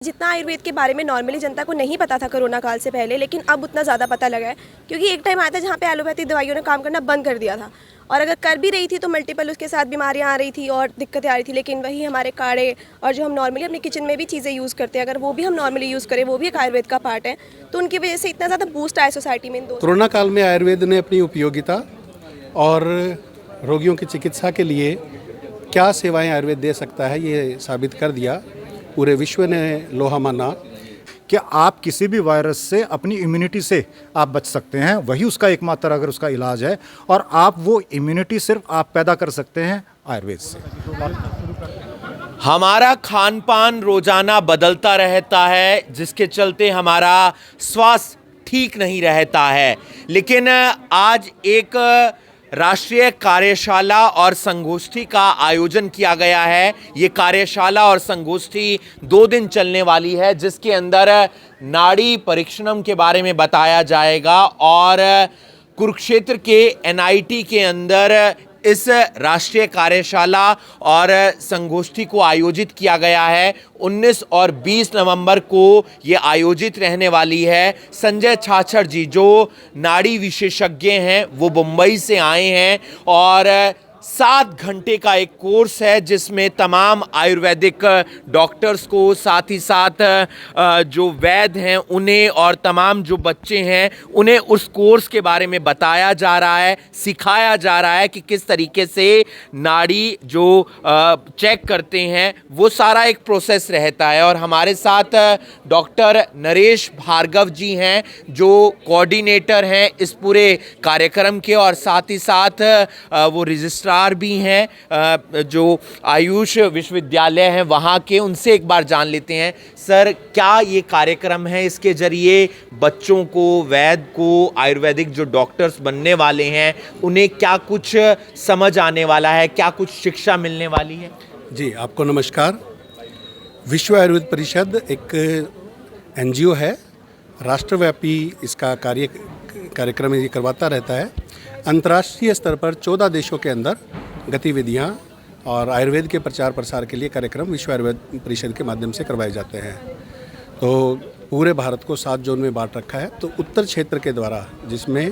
जितना आयुर्वेद के बारे में नॉर्मली जनता को नहीं पता था कोरोना काल से पहले, लेकिन अब उतना ज़्यादा पता लगा है क्योंकि एक टाइम आया था जहाँ पे एलोपैथिक दवाइयों ने काम करना बंद कर दिया था और अगर कर भी रही थी तो मल्टीपल उसके साथ बीमारियाँ आ रही थी और दिक्कतें आ रही थी। लेकिन वही हमारे काढ़े और जो हम नॉर्मली अपने किचन में भी चीज़ें यूज़ करते हैं, अगर वो भी हम नॉर्मली यूज़ करें, वो भी एक आयुर्वेद का पार्ट है, तो उनकी वजह से इतना ज़्यादा बूस्ट आया सोसाइटी में इन दो। कोरोना काल में आयुर्वेद ने अपनी उपयोगिता और रोगियों की चिकित्सा के लिए क्या सेवाएं आयुर्वेद दे सकता है, ये साबित कर दिया। पूरे विश्व ने लोहा माना कि आप किसी भी वायरस से अपनी इम्यूनिटी से आप बच सकते हैं, वही उसका एकमात्र अगर उसका इलाज है, और आप वो इम्यूनिटी सिर्फ आप पैदा कर सकते हैं आयुर्वेद से। हमारा खान पान रोजाना बदलता रहता है, जिसके चलते हमारा स्वास्थ्य ठीक नहीं रहता है। लेकिन आज एक राष्ट्रीय कार्यशाला और संगोष्ठी का आयोजन किया गया है। ये कार्यशाला और संगोष्ठी 2 दिन चलने वाली है, जिसके अंदर नाड़ी परीक्षणम के बारे में बताया जाएगा और कुरुक्षेत्र के एनआईटी के अंदर इस राष्ट्रीय कार्यशाला और संगोष्ठी को आयोजित किया गया है। 19 और 20 नवंबर को ये आयोजित रहने वाली है। संजय छाछड़ जी जो नाड़ी विशेषज्ञ हैं, वो मुंबई से आए हैं और 7 घंटे का एक कोर्स है जिसमें तमाम आयुर्वेदिक डॉक्टर्स को, साथ ही साथ जो वैद्य हैं उन्हें और तमाम जो बच्चे हैं उन्हें उस कोर्स के बारे में बताया जा रहा है, सिखाया जा रहा है कि किस तरीके से नाड़ी जो चेक करते हैं वो सारा एक प्रोसेस रहता है। और हमारे साथ डॉक्टर नरेश भार्गव जी हैं जो कोऑर्डिनेटर हैं इस पूरे कार्यक्रम के, और साथ ही साथ वो रजिस्ट्रार भी हैं जो आयुष विश्वविद्यालय हैं वहाँ के। उनसे एक बार जान लेते हैं, सर क्या ये कार्यक्रम है, इसके जरिए बच्चों को, वैद्य को, आयुर्वेदिक जो डॉक्टर्स बनने वाले हैं उन्हें क्या कुछ समझ आने वाला है, क्या कुछ शिक्षा मिलने वाली है? जी, आपको नमस्कार। विश्व आयुर्वेद परिषद एक एनजीओ है, राष्ट्रव्यापी इसका कार्यक्रम ये करवाता रहता है। अंतर्राष्ट्रीय स्तर पर 14 देशों के अंदर गतिविधियां और आयुर्वेद के प्रचार प्रसार के लिए कार्यक्रम विश्व आयुर्वेद परिषद के माध्यम से करवाए जाते हैं। तो पूरे भारत को 7 जोन में बांट रखा है। तो उत्तर क्षेत्र के द्वारा, जिसमें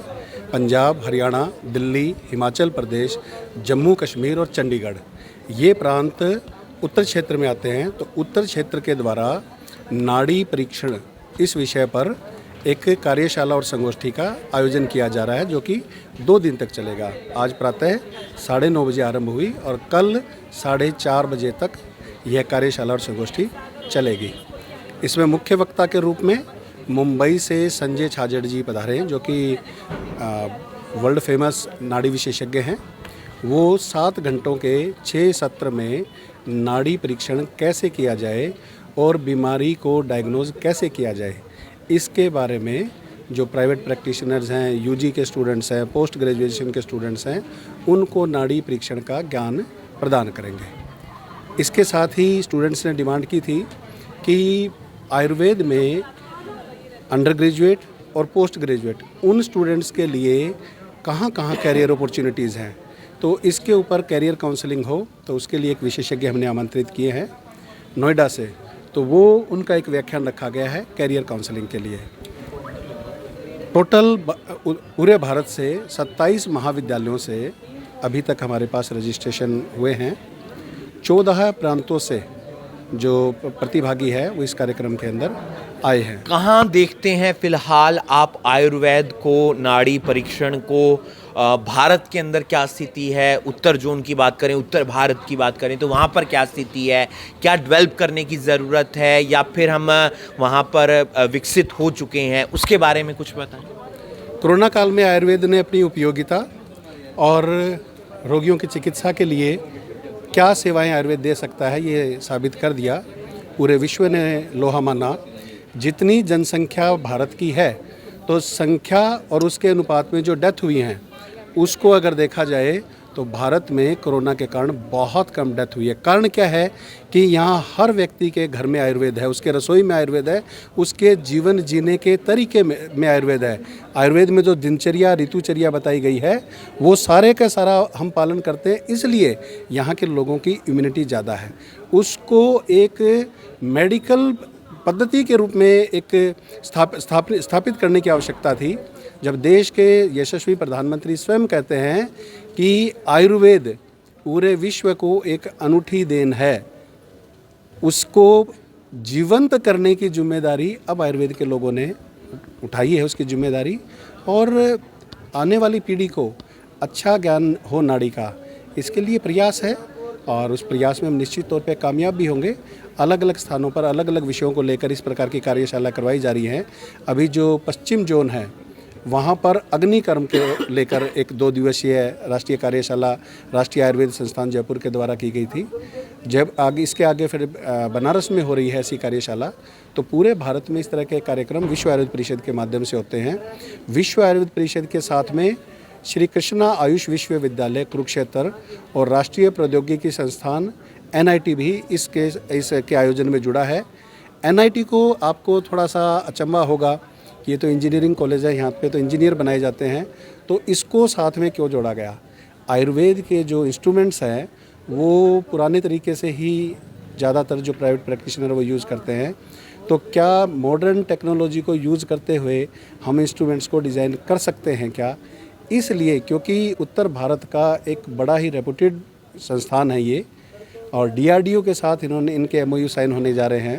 पंजाब, हरियाणा, दिल्ली, हिमाचल प्रदेश, जम्मू कश्मीर और चंडीगढ़, ये प्रांत उत्तर क्षेत्र में आते हैं। तो उत्तर क्षेत्र के द्वारा नाड़ी परीक्षण इस विषय पर एक कार्यशाला और संगोष्ठी का आयोजन किया जा रहा है, जो कि 2 दिन तक चलेगा। आज प्रातः 9:30 बजे आरंभ हुई और कल 4:30 बजे तक यह कार्यशाला और संगोष्ठी चलेगी। इसमें मुख्य वक्ता के रूप में मुंबई से संजय छाछड़ जी पधारे हैं, जो कि वर्ल्ड फेमस नाड़ी विशेषज्ञ हैं। वो 7 घंटों के 6 सत्र में नाड़ी परीक्षण कैसे किया जाए और बीमारी को डायग्नोज कैसे किया जाए, इसके बारे में जो प्राइवेट प्रैक्टिशनर्स हैं, यूजी के स्टूडेंट्स हैं, पोस्ट ग्रेजुएशन के स्टूडेंट्स हैं, उनको नाड़ी परीक्षण का ज्ञान प्रदान करेंगे। इसके साथ ही स्टूडेंट्स ने डिमांड की थी कि आयुर्वेद में अंडर ग्रेजुएट और पोस्ट ग्रेजुएट उन स्टूडेंट्स के लिए कहाँ कहाँ कैरियर अपॉर्चुनिटीज़ हैं, तो इसके ऊपर कैरियर काउंसलिंग हो। तो उसके लिए एक विशेषज्ञ हमने आमंत्रित किए हैं नोएडा से, तो वो उनका एक व्याख्यान रखा गया है कैरियर काउंसलिंग के लिए। टोटल पूरे भारत से 27 महाविद्यालयों से अभी तक हमारे पास रजिस्ट्रेशन हुए हैं। 14 प्रांतों से जो प्रतिभागी है वो इस कार्यक्रम के अंदर आए हैं। कहाँ देखते हैं फिलहाल आप आयुर्वेद को, नाड़ी परीक्षण को? भारत के अंदर क्या स्थिति है? उत्तर जोन की बात करें, उत्तर भारत की बात करें तो वहाँ पर क्या स्थिति है? क्या डेवलप करने की ज़रूरत है या फिर हम वहाँ पर विकसित हो चुके हैं? उसके बारे में कुछ बताएं। कोरोना काल में आयुर्वेद ने अपनी उपयोगिता और रोगियों की चिकित्सा के लिए क्या सेवाएं आयुर्वेद दे सकता है, ये साबित कर दिया। पूरे विश्व ने लोहा माना। जितनी जनसंख्या भारत की है, तो संख्या और उसके अनुपात में जो डेथ हुई हैं उसको अगर देखा जाए तो भारत में कोरोना के कारण बहुत कम डेथ हुई है। कारण क्या है कि यहाँ हर व्यक्ति के घर में आयुर्वेद है, उसके रसोई में आयुर्वेद है, उसके जीवन जीने के तरीके में आयुर्वेद है। आयुर्वेद में जो दिनचर्या, ऋतुचर्या बताई गई है वो सारे का सारा हम पालन करते हैं, इसलिए यहाँ के लोगों की इम्यूनिटी ज़्यादा है। उसको एक मेडिकल पद्धति के रूप में एक स्थापित करने की आवश्यकता थी। जब देश के यशस्वी प्रधानमंत्री स्वयं कहते हैं कि आयुर्वेद पूरे विश्व को एक अनूठी देन है, उसको जीवंत करने की जिम्मेदारी अब आयुर्वेद के लोगों ने उठाई है, उसकी जिम्मेदारी, और आने वाली पीढ़ी को अच्छा ज्ञान हो नाड़ी का, इसके लिए प्रयास है और उस प्रयास में हम निश्चित तौर पे कामयाब भी होंगे। अलग अलग स्थानों पर अलग अलग विषयों को लेकर इस प्रकार की कार्यशाला करवाई जा रही है। अभी जो पश्चिम जोन है वहाँ पर अग्निकर्म के लेकर एक 2 दिवसीय राष्ट्रीय कार्यशाला राष्ट्रीय आयुर्वेद संस्थान जयपुर के द्वारा की गई थी। जब आगे इसके आगे फिर बनारस में हो रही है ऐसी कार्यशाला। तो पूरे भारत में इस तरह के कार्यक्रम विश्व आयुर्वेद परिषद के माध्यम से होते हैं। विश्व आयुर्वेद परिषद के साथ में श्री कृष्णा आयुष विश्वविद्यालय कुरुक्षेत्र और राष्ट्रीय प्रौद्योगिकी संस्थान NIT भी इसके आयोजन में जुड़ा है। NIT को आपको थोड़ा सा अचंभा होगा कि ये तो इंजीनियरिंग कॉलेज है, यहाँ पे तो इंजीनियर बनाए जाते हैं, तो इसको साथ में क्यों जोड़ा गया? आयुर्वेद के जो इंस्ट्रूमेंट्स हैं वो पुराने तरीके से ही ज़्यादातर जो प्राइवेट प्रैक्टिशनर वो यूज़ करते हैं, तो क्या मॉडर्न टेक्नोलॉजी को यूज़ करते हुए हम इंस्ट्रूमेंट्स को डिज़ाइन कर सकते हैं क्या? इसलिए क्योंकि उत्तर भारत का एक बड़ा ही रेपुटेड संस्थान है ये, और DRDO के साथ इनके MOU साइन होने जा रहे हैं।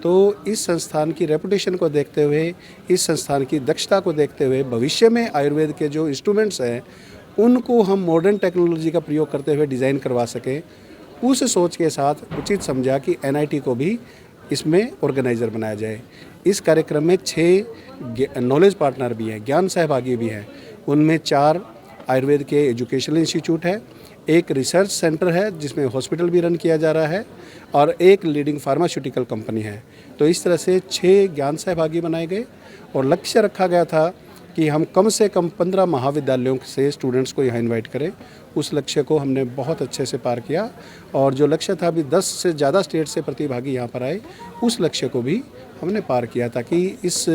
तो इस संस्थान की रेपुटेशन को देखते हुए, इस संस्थान की दक्षता को देखते हुए भविष्य में आयुर्वेद के जो इंस्ट्रूमेंट्स हैं उनको हम मॉडर्न टेक्नोलॉजी का प्रयोग करते हुए डिज़ाइन करवा सकें, उस सोच के साथ उचित समझा कि NIT को भी इसमें ऑर्गेनाइज़र बनाया जाए। इस कार्यक्रम में 6 नॉलेज पार्टनर भी हैं, ज्ञान सहभागी भी हैं। उनमें 4 आयुर्वेद के एजुकेशनल इंस्टीट्यूट है, एक रिसर्च सेंटर है जिसमें हॉस्पिटल भी रन किया जा रहा है, और एक लीडिंग फार्मास्यूटिकल कंपनी है। तो इस तरह से 6 ज्ञान सहभागी बनाए गए और लक्ष्य रखा गया था कि हम कम से कम 15 महाविद्यालयों से स्टूडेंट्स को यहाँ इनवाइट करें। उस लक्ष्य को हमने बहुत अच्छे से पार किया, और जो लक्ष्य था अभी 10 से ज़्यादा स्टेट से प्रतिभागी यहाँ पर आए, उस लक्ष्य को भी हमने पार किया ताकि इस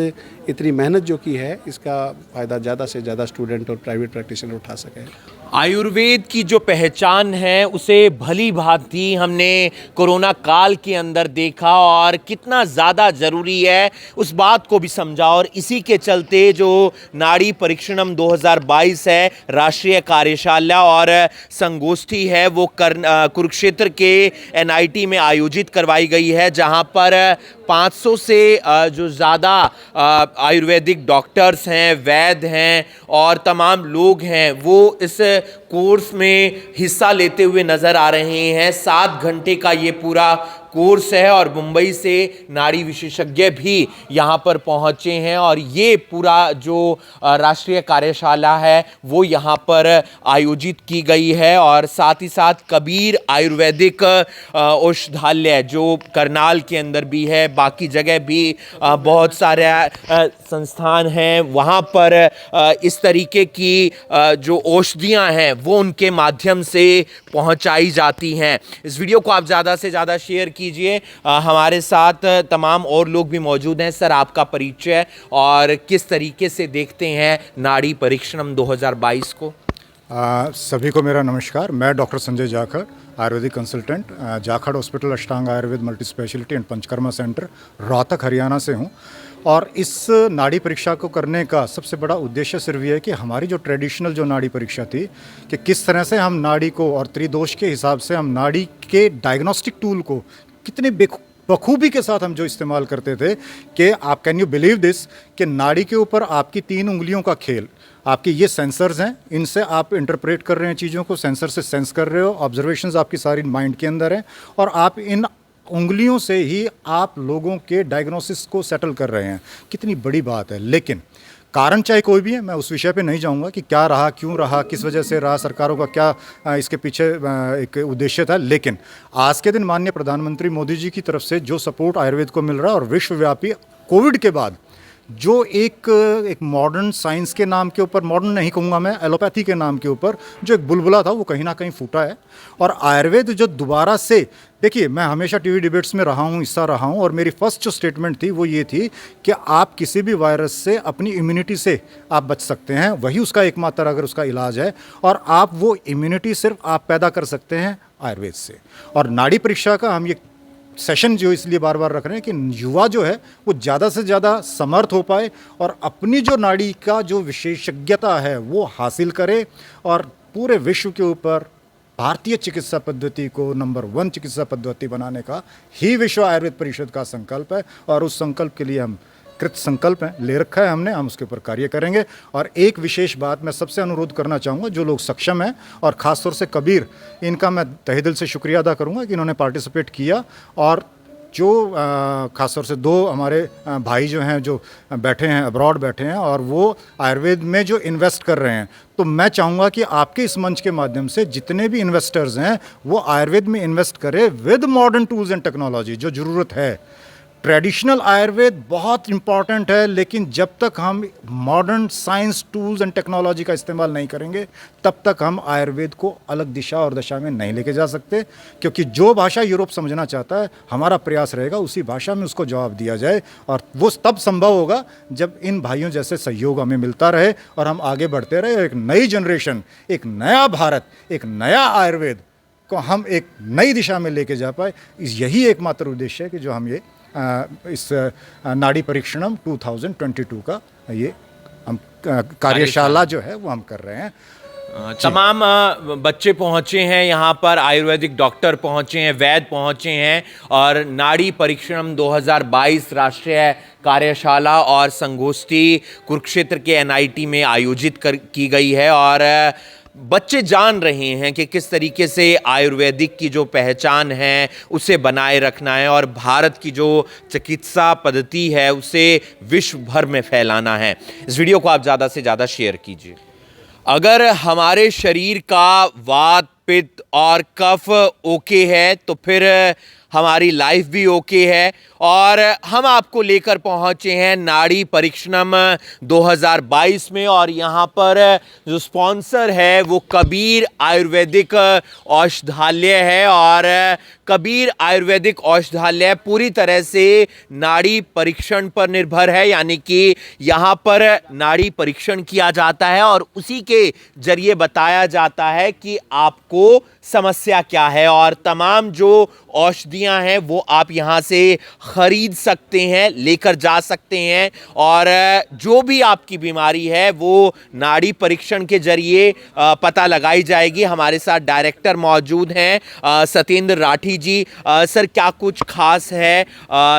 इतनी मेहनत जो की है इसका फ़ायदा ज़्यादा से ज़्यादा स्टूडेंट और प्राइवेट प्रैक्टिशनर उठा सकें। आयुर्वेद की जो पहचान है उसे भली भांति हमने कोरोना काल के अंदर देखा और कितना ज़्यादा ज़रूरी है उस बात को भी समझा, और इसी के चलते जो नाड़ी परीक्षणम 2022 है, राष्ट्रीय कार्यशाला और संगोष्ठी है, वो कुरुक्षेत्र के NIT में आयोजित करवाई गई है, जहां पर 500 से जो ज़्यादा आयुर्वेदिक डॉक्टर्स हैं, वैद्य हैं और तमाम लोग हैं, वो इस कोर्स में हिस्सा लेते हुए नज़र आ रहे हैं। 7 घंटे का ये पूरा कोर्स है और मुंबई से नाड़ी विशेषज्ञ भी यहाँ पर पहुँचे हैं, और ये पूरा जो राष्ट्रीय कार्यशाला है वो यहाँ पर आयोजित की गई है। और साथ ही साथ कबीर आयुर्वेदिक औषधालय जो करनाल के अंदर भी है, बाकी जगह भी बहुत सारे संस्थान हैं, वहाँ पर इस तरीके की जो औषधियाँ हैं वो उनके माध्यम से पहुँचाई जाती हैं। इस वीडियो को आप ज़्यादा से ज़्यादा शेयर कीजिए। हमारे साथ तमाम और लोग भी मौजूद हैं। सर, आपका परिचय और किस तरीके से देखते हैं नाड़ी परीक्षणम 2022 को? सभी को मेरा नमस्कार। मैं doctor Sanjay Jakhar, Ayurvedic consultant, Jakhar hospital Ashtang Ayurveda multi specialty and Panchakarma centre, Rohtak, Haryana से हूँ। और इस नाड़ी परीक्षा को करने का सबसे बड़ा उद्देश्य सिर्फ ये है कि हमारी जो ट्रेडिशनल जो नाड़ी परीक्षा थी कि किस तरह से हम नाड़ी को और त्रिदोष के हिसाब से हम नाड़ी के डायग्नोस्टिक टूल को कितने बखूबी के साथ हम जो इस्तेमाल करते थे कि आप कैन यू बिलीव दिस कि नाड़ी के ऊपर आपकी 3 उंगलियों का खेल, आपके ये सेंसर्स हैं, इनसे आप इंटरप्रेट कर रहे हैं चीज़ों को, सेंसर से सेंस कर रहे हो, ऑब्जर्वेशंस आपकी सारी माइंड के अंदर है, और आप इन उंगलियों से ही आप लोगों के डायग्नोसिस को सेटल कर रहे हैं। कितनी बड़ी बात है। लेकिन कारण चाहे कोई भी है, मैं उस विषय पे नहीं जाऊंगा कि क्या रहा, क्यों रहा, किस वजह से रहा, सरकारों का क्या इसके पीछे एक उद्देश्य था। लेकिन आज के दिन माननीय प्रधानमंत्री मोदी जी की तरफ से जो सपोर्ट आयुर्वेद को मिल रहा है, और विश्वव्यापी कोविड के बाद जो एक मॉडर्न साइंस के नाम के ऊपर, मॉडर्न नहीं कहूँगा मैं, एलोपैथी के नाम के ऊपर जो एक बुलबुला था वो कहीं ना कहीं फूटा है। और आयुर्वेद जो दोबारा से, देखिए मैं हमेशा टीवी डिबेट्स में रहा हूँ, हिस्सा रहा हूँ, और मेरी फर्स्ट जो स्टेटमेंट थी वो ये थी कि आप किसी भी वायरस से अपनी इम्यूनिटी से आप बच सकते हैं, वही उसका एकमात्र अगर उसका इलाज है, और आप वो इम्यूनिटी सिर्फ आप पैदा कर सकते हैं आयुर्वेद से। और नाड़ी परीक्षा का हम ये सेशन जो इसलिए बार बार रख रहे हैं कि युवा जो है वो ज़्यादा से ज़्यादा समर्थ हो पाए और अपनी जो नाड़ी का जो विशेषज्ञता है वो हासिल करे और पूरे विश्व के ऊपर भारतीय चिकित्सा पद्धति को नंबर 1 चिकित्सा पद्धति बनाने का ही विश्व आयुर्वेद परिषद का संकल्प है। और उस संकल्प के लिए हम कृत संकल्प है, ले रखा है हमने, हम उसके ऊपर कार्य करेंगे। और एक विशेष बात मैं सबसे अनुरोध करना चाहूँगा, जो लोग सक्षम हैं और ख़ासतौर से कबीर, इनका मैं तहे दिल से शुक्रिया अदा करूँगा कि इन्होंने पार्टिसिपेट किया। और जो ख़ासतौर से 2 हमारे भाई जो हैं जो बैठे हैं अब्रॉड बैठे हैं और वो आयुर्वेद में जो इन्वेस्ट कर रहे हैं, तो मैं चाहूँगा कि आपके इस मंच के माध्यम से जितने भी इन्वेस्टर्स हैं वो आयुर्वेद में इन्वेस्ट करें with modern tools and technology. जो ज़रूरत है, ट्रेडिशनल आयुर्वेद बहुत इंपॉर्टेंट है, लेकिन जब तक हम modern science tools and technology का इस्तेमाल नहीं करेंगे तब तक हम आयुर्वेद को अलग दिशा और दशा में नहीं लेके जा सकते। क्योंकि जो भाषा यूरोप समझना चाहता है, हमारा प्रयास रहेगा उसी भाषा में उसको जवाब दिया जाए। और वो तब संभव होगा जब इन भाइयों जैसे सहयोग हमें मिलता रहे और हम आगे बढ़ते रहे। एक नई जनरेशन, एक नया भारत, एक नया आयुर्वेद को हम एक नई दिशा में लेके जा पाए। यही एकमात्र उद्देश्य है कि जो हम ये इस नाड़ी परीक्षणम 2022 का ये हम कार्यशाला जो है वो हम कर रहे हैं। तमाम बच्चे पहुंचे हैं यहाँ पर, आयुर्वेदिक डॉक्टर पहुंचे हैं, वैद्य पहुंचे हैं और नाड़ी परीक्षणम 2022 राष्ट्रीय कार्यशाला और संगोष्ठी कुरुक्षेत्र के एनआईटी में आयोजित की गई है। और बच्चे जान रहे हैं कि किस तरीके से आयुर्वेदिक की जो पहचान है उसे बनाए रखना है और भारत की जो चिकित्सा पद्धति है उसे विश्व भर में फैलाना है। इस वीडियो को आप ज़्यादा से ज़्यादा शेयर कीजिए। अगर हमारे शरीर का वात, पित्त और कफ ओके है तो फिर हमारी लाइफ भी ओके है। और हम आपको लेकर पहुंचे हैं नाड़ी परीक्षणम 2022 में और यहाँ पर जो स्पॉन्सर है वो कबीर आयुर्वेदिक औषधालय है। और कबीर आयुर्वेदिक औषधालय पूरी तरह से नाड़ी परीक्षण पर निर्भर है, यानी कि यहाँ पर नाड़ी परीक्षण किया जाता है और उसी के जरिए बताया जाता है कि आपको समस्या क्या है। और तमाम जो औषधियाँ हैं वो आप यहाँ से खरीद सकते हैं, लेकर जा सकते हैं। और जो भी आपकी बीमारी है वो नाड़ी परीक्षण के जरिए पता लगाई जाएगी। हमारे साथ डायरेक्टर मौजूद हैं सत्येंद्र राठी जी। सर, क्या कुछ खास है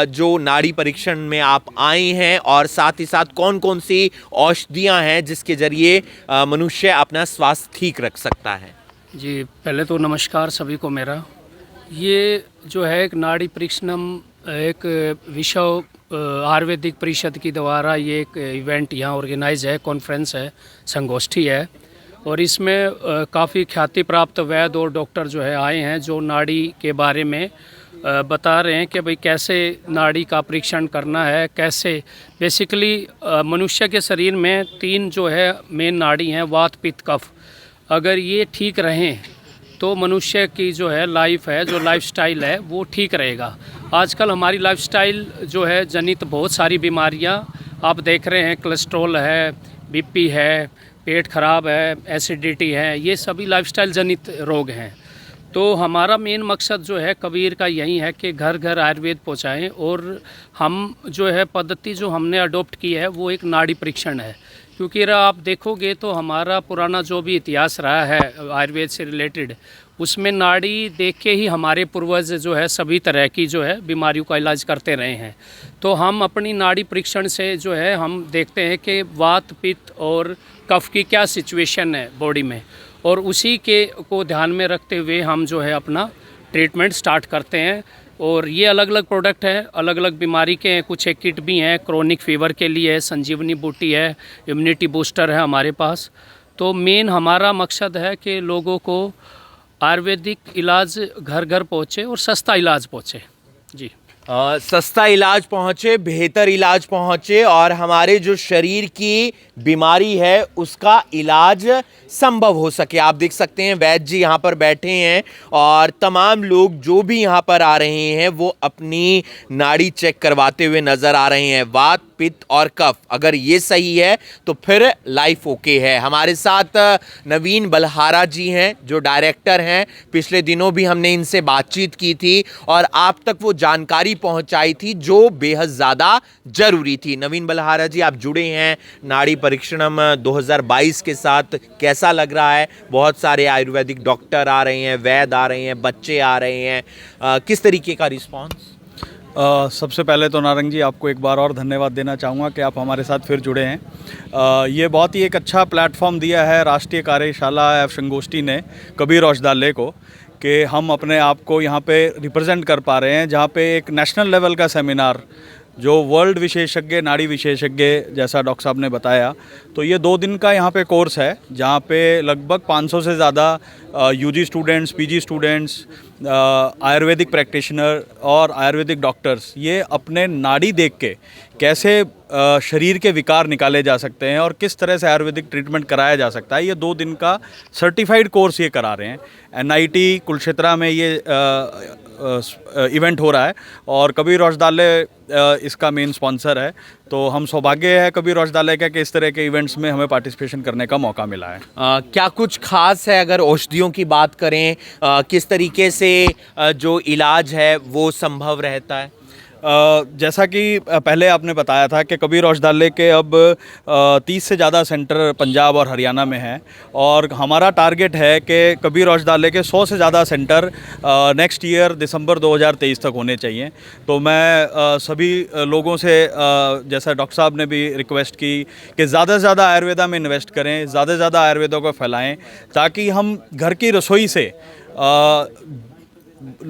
जो नाड़ी परीक्षण में आप आए हैं और साथ ही साथ कौन कौन सी औषधियाँ हैं जिसके जरिए मनुष्य अपना स्वास्थ्य ठीक रख सकता है? जी, पहले तो नमस्कार सभी को मेरा। ये जो है एक नाड़ी परीक्षणम एक विश्व आयुर्वेदिक परिषद की द्वारा ये एक इवेंट यहाँ ऑर्गेनाइज है, कॉन्फ्रेंस है, संगोष्ठी है। और इसमें काफ़ी ख्याति प्राप्त वैद्य और डॉक्टर जो है आए हैं, जो नाड़ी के बारे में बता रहे हैं कि भाई कैसे नाड़ी का परीक्षण करना है, कैसे बेसिकली मनुष्य के शरीर में 3 जो है मेन नाड़ी हैं, वात, पित्त, कफ। अगर ये ठीक रहें तो मनुष्य की जो है लाइफ है, जो लाइफस्टाइल है वो ठीक रहेगा। आजकल हमारी लाइफस्टाइल जो है जनित बहुत सारी बीमारियां आप देख रहे हैं, कोलेस्ट्रॉल है, बीपी है, पेट खराब है, एसिडिटी है, ये सभी लाइफस्टाइल जनित रोग हैं। तो हमारा मेन मकसद जो है कबीर का यही है कि घर घर आयुर्वेद पहुँचाएँ। और हम जो है पद्धति जो हमने अडोप्ट की है वो एक नाड़ी परीक्षण है। क्योंकि आप देखोगे तो हमारा पुराना जो भी इतिहास रहा है आयुर्वेद से रिलेटेड, उसमें नाड़ी देख के ही हमारे पूर्वज जो है सभी तरह की जो है बीमारियों का इलाज करते रहे हैं। तो हम अपनी नाड़ी परीक्षण से जो है हम देखते हैं कि वात, पित्त और कफ की क्या सिचुएशन है बॉडी में, और उसी के को ध्यान में रखते हुए हम जो है अपना ट्रीटमेंट स्टार्ट करते हैं। और ये अलग अलग प्रोडक्ट हैं, अलग अलग बीमारी के हैं। कुछ एक किट भी हैं, क्रोनिक फीवर के लिए संजीवनी बूटी है, इम्यूनिटी बूस्टर है हमारे पास। तो मेन हमारा मकसद है कि लोगों को आयुर्वेदिक इलाज घर घर पहुँचे और सस्ता इलाज पहुँचे। जी, सस्ता इलाज पहुँचे, बेहतर इलाज पहुँचे और हमारे जो शरीर की बीमारी है उसका इलाज संभव हो सके। आप देख सकते हैं वैद्य जी यहाँ पर बैठे हैं और तमाम लोग जो भी यहाँ पर आ रहे हैं वो अपनी नाड़ी चेक करवाते हुए नज़र आ रहे हैं। वात, पित्त और कफ, अगर ये सही है तो फिर लाइफ ओके है। हमारे साथ नवीन बलहारा जी हैं जो डायरेक्टर हैं। पिछले दिनों भी हमने इनसे बातचीत की थी और आप तक वो जानकारी पहुंचाई थी जो बेहद ज़्यादा ज़रूरी थी। नवीन बलहारा जी, आप जुड़े हैं नाड़ी परीक्षणम 2022 के साथ, कैसा लग रहा है? बहुत सारे आयुर्वेदिक डॉक्टर आ रहे हैं, वैद्य आ रहे हैं, बच्चे आ रहे हैं, किस तरीके का रिस्पॉन्स? सबसे पहले तो नारंग जी आपको एक बार और धन्यवाद देना चाहूँगा कि आप हमारे साथ फिर जुड़े हैं। ये बहुत ही एक अच्छा प्लेटफॉर्म दिया है राष्ट्रीय कार्यशाला एवं संगोष्ठी ने कबीर औषधालय को कि हम अपने आप को यहाँ पे रिप्रेजेंट कर पा रहे हैं, जहाँ पे एक नेशनल लेवल का सेमिनार जो वर्ल्ड विशेषज्ञ नाड़ी विशेषज्ञ जैसा डॉक्टर साहब ने बताया, तो ये 2 दिन का यहाँ पे कोर्स है जहाँ पे लगभग 500 से ज़्यादा UG students, PG students, Ayurvedic practitioner और आयुर्वेदिक डॉक्टर्स ये अपने नाड़ी देख के कैसे शरीर के विकार निकाले जा सकते हैं और किस तरह से आयुर्वेदिक ट्रीटमेंट कराया जा सकता है, ये 2 दिन का सर्टिफाइड कोर्स ये करा रहे हैं। NIT कुलक्षेत्रा में ये इवेंट हो रहा है और कबीर औषधालय इसका मेन स्पॉन्सर है। तो हम सौभाग्य है कबीर औषधालय का कि इस तरह के इवेंट्स में हमें पार्टिसिपेशन करने का मौका मिला है। क्या कुछ खास है अगर औषधियों की बात करें, किस तरीके से जो इलाज है वो संभव रहता है? जैसा कि पहले आपने बताया था कि कबीर औषधालय के अब 30 से ज़्यादा सेंटर पंजाब और हरियाणा में हैं और हमारा टारगेट है कि कबीर औषधालय के 100 से ज़्यादा सेंटर नेक्स्ट ईयर दिसंबर 2023 तक होने चाहिए। तो मैं सभी लोगों से जैसा डॉक्टर साहब ने भी रिक्वेस्ट की कि ज़्यादा से ज़्यादा आयुर्वेदा में इन्वेस्ट करें, ज़्यादा से ज़्यादा आयुर्वेदा को फैलाएँ ताकि हम घर की रसोई से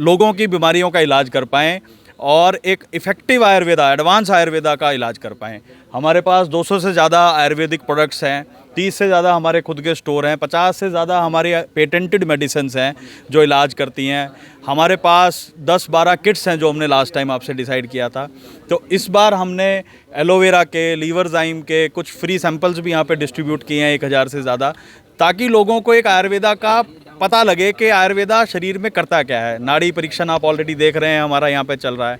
लोगों की बीमारियों का इलाज कर पाएँ और एक इफ़ेक्टिव आयुर्वेदा, एडवांस आयुर्वेदा का इलाज कर पाएँ। हमारे पास 200 से ज़्यादा आयुर्वेदिक प्रोडक्ट्स हैं, 30 से ज़्यादा हमारे खुद के स्टोर हैं, 50 से ज़्यादा हमारी पेटेंटेड मेडिसिन्स हैं जो इलाज करती हैं। हमारे पास 10-12 किट्स हैं जो हमने लास्ट टाइम आपसे डिसाइड किया था। तो इस बार हमने एलोवेरा के, लीवरजाइम के कुछ फ्री सैंपल्स भी यहाँ पे डिस्ट्रीब्यूट किए हैं 1000 से ज़्यादा, ताकि लोगों को एक आयुर्वेदा का पता लगे कि आयुर्वेदा शरीर में करता क्या है। नाड़ी परीक्षण आप ऑलरेडी देख रहे हैं हमारा यहाँ पे चल रहा है।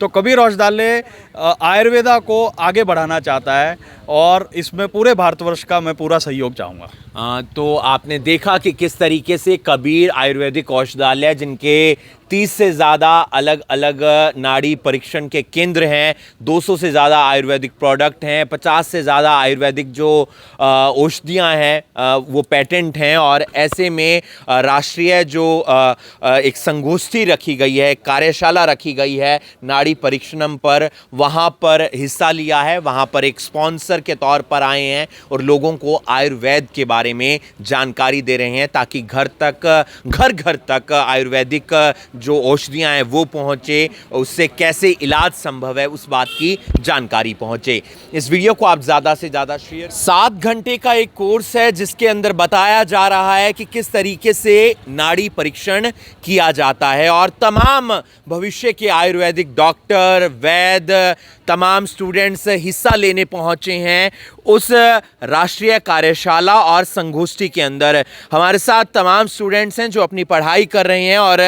तो कबीर औषधालय आयुर्वेदा को आगे बढ़ाना चाहता है और इसमें पूरे भारतवर्ष का मैं पूरा सहयोग चाहूँगा। तो आपने देखा कि किस तरीके से कबीर आयुर्वेदिक औषधालय, जिनके 30 से ज़्यादा अलग अलग नाड़ी परीक्षण के केंद्र हैं, 200 से ज़्यादा आयुर्वेदिक प्रोडक्ट हैं, 50 से ज़्यादा आयुर्वेदिक जो औषधियाँ हैं वो पेटेंट हैं, और ऐसे में राष्ट्रीय जो एक संगोष्ठी रखी गई है, कार्यशाला रखी गई है नाड़ी परीक्षणम पर, वहाँ पर हिस्सा लिया है। वहाँ पर एक स्पॉन्सर के तौर पर आए हैं और लोगों को आयुर्वेद के बारे में जानकारी दे रहे हैं ताकि घर घर तक आयुर्वेदिक जो औषधियाँ हैं वो पहुँचे, उससे कैसे इलाज संभव है उस बात की जानकारी पहुँचे। इस वीडियो को आप ज़्यादा से ज़्यादा शेयर। 7 घंटे का एक कोर्स है जिसके अंदर बताया जा रहा है कि किस तरीके से नाड़ी परीक्षण किया जाता है, और तमाम भविष्य के आयुर्वेदिक डॉक्टर, वैद्य, तमाम स्टूडेंट्स हिस्सा लेने पहुँचे हैं उस राष्ट्रीय कार्यशाला और संगोष्ठी के अंदर। हमारे साथ तमाम स्टूडेंट्स हैं जो अपनी पढ़ाई कर रहे हैं और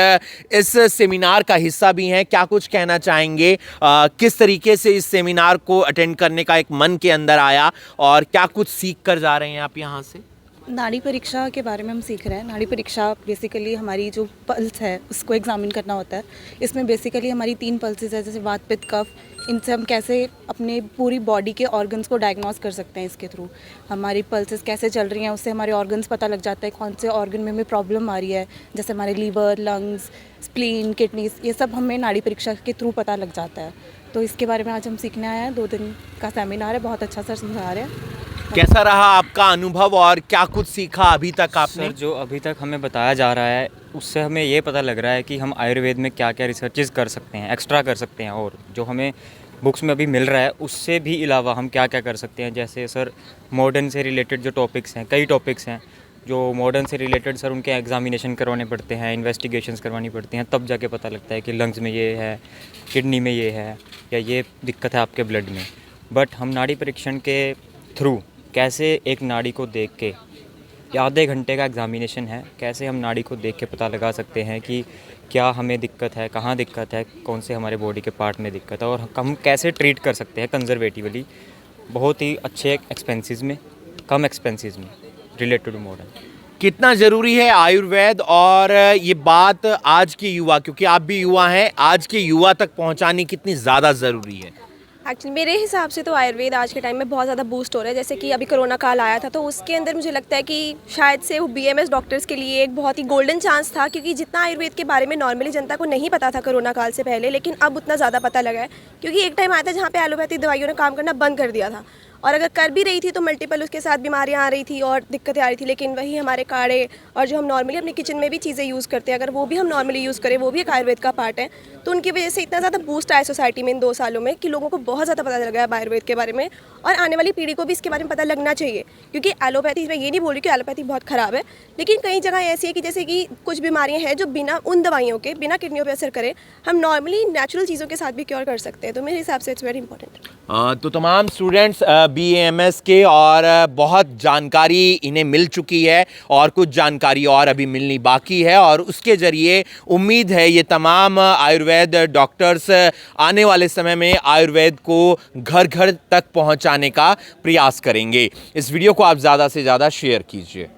इस सेमिनार का हिस्सा भी हैं। क्या कुछ कहना चाहेंगे, किस तरीके से इस सेमिनार को अटेंड करने का एक मन के अंदर आया और क्या कुछ सीख कर जा रहे हैं आप यहाँ से? नाड़ी परीक्षा के बारे में हम सीख रहे हैं। नाड़ी परीक्षा बेसिकली हमारी जो पल्स है उसको एग्जामिन करना होता है। इसमें बेसिकली हमारी 3 पल्सेस है, जैसे वात, पित्त, कफ। इनसे हम कैसे अपने पूरी बॉडी के ऑर्गन्स को डायग्नोस कर सकते हैं। इसके थ्रू हमारी पल्सेस कैसे चल रही हैं उससे हमारे ऑर्गन्स पता लग जाता है, कौन से ऑर्गन में हमें प्रॉब्लम आ रही है, जैसे हमारे लीवर, लंग्स, स्प्लीन, किडनीज, ये सब हमें नाड़ी परीक्षा के थ्रू पता लग जाता है। तो इसके बारे में आज हम सीखने आए हैं। 2 दिन का सेमिनार है, बहुत अच्छा सर समझा रहे हैं। कैसा रहा आपका अनुभव और क्या कुछ सीखा अभी तक आपने? सर, जो अभी तक हमें बताया जा रहा है उससे हमें ये पता लग रहा है कि हम आयुर्वेद में क्या क्या रिसर्चेज कर सकते हैं, एक्स्ट्रा कर सकते हैं, और जो हमें बुक्स में अभी मिल रहा है उससे भी अलावा हम क्या क्या कर सकते हैं। जैसे सर मॉडर्न से रिलेटेड जो टॉपिक्स हैं, कई टॉपिक्स हैं जो मॉडर्न से रिलेटेड सर उनके एग्जामिनेशन करवाने पड़ते हैं, इन्वेस्टिगेशंस करवानी पड़ती हैं, तब जाके पता लगता है कि लंग्स में ये है, किडनी में ये है, या ये दिक्कत है आपके ब्लड में। बट हम नाड़ी परीक्षण के थ्रू कैसे एक नाड़ी को देख के, आधे घंटे का एग्जामिनेशन है, कैसे हम नाड़ी को देख के पता लगा सकते हैं कि क्या हमें दिक्कत है, कहाँ दिक्कत है, कौन से हमारे बॉडी के पार्ट में दिक्कत है और हम कैसे ट्रीट कर सकते हैं कंजर्वेटिवली, बहुत ही अच्छे एक्सपेंसेस में, कम एक्सपेंसेस में, रिलेटेड टू मॉडर्न। कितना ज़रूरी है आयुर्वेद, और ये बात आज के युवा, क्योंकि आप भी युवा हैं, आज के युवा तक पहुंचानी कितनी ज़्यादा ज़रूरी है? एक्चुअली मेरे हिसाब से तो आयुर्वेद आज के टाइम में बहुत ज़्यादा बूस्ट हो रहा है। जैसे कि अभी कोरोना काल आया था तो उसके अंदर मुझे लगता है कि शायद से वो बीएमएस डॉक्टर्स के लिए एक बहुत ही गोल्डन चांस था, क्योंकि जितना आयुर्वेद के बारे में नॉर्मली जनता को नहीं पता था कोरोना काल से पहले, लेकिन अब उतना ज़्यादा पता लगा है। क्योंकि एक टाइम आया था जहाँ पे एलोपैथिक दवाइयों ने काम करना बंद कर दिया था, और अगर कर भी रही थी तो मल्टीपल उसके साथ बीमारियां आ रही थी और दिक्कतें आ रही थी। लेकिन वही हमारे काढ़े और जो हम नॉर्मली अपने किचन में भी चीज़ें यूज़ करते हैं, अगर वो भी हम नॉर्मली यूज़ करें, वो भी एक आयुर्वेद का पार्ट है। तो उनकी वजह से इतना ज़्यादा बूस्ट आया सोसाइटी में इन 2 सालों में कि लोगों को बहुत ज़्यादा पता लग गया है आयुर्वेद के बारे में, और आने वाली पीढ़ी को भी इसके बारे में पता लगना चाहिए। क्योंकि एलोपैथी, मैं ये नहीं बोल रही कि एलोपैथी बहुत ख़राब है, लेकिन कई जगह ऐसी है कि जैसे कि कुछ बीमारियाँ हैं जो बिना उन दवाइयों के, बिना किडनियों पर असर करे, हम नॉर्मली नेचुरल चीज़ों के साथ भी क्योर कर सकते हैं। तो मेरे हिसाब से इट्स वेरी इंपॉर्टेंट। तो तमाम स्टूडेंट्स BAMS के, और बहुत जानकारी इन्हें मिल चुकी है और कुछ जानकारी और अभी मिलनी बाकी है, और उसके ज़रिए उम्मीद है ये तमाम आयुर्वेद डॉक्टर्स आने वाले समय में आयुर्वेद को घर घर तक पहुंचाने का प्रयास करेंगे। इस वीडियो को आप ज़्यादा से ज़्यादा शेयर कीजिए।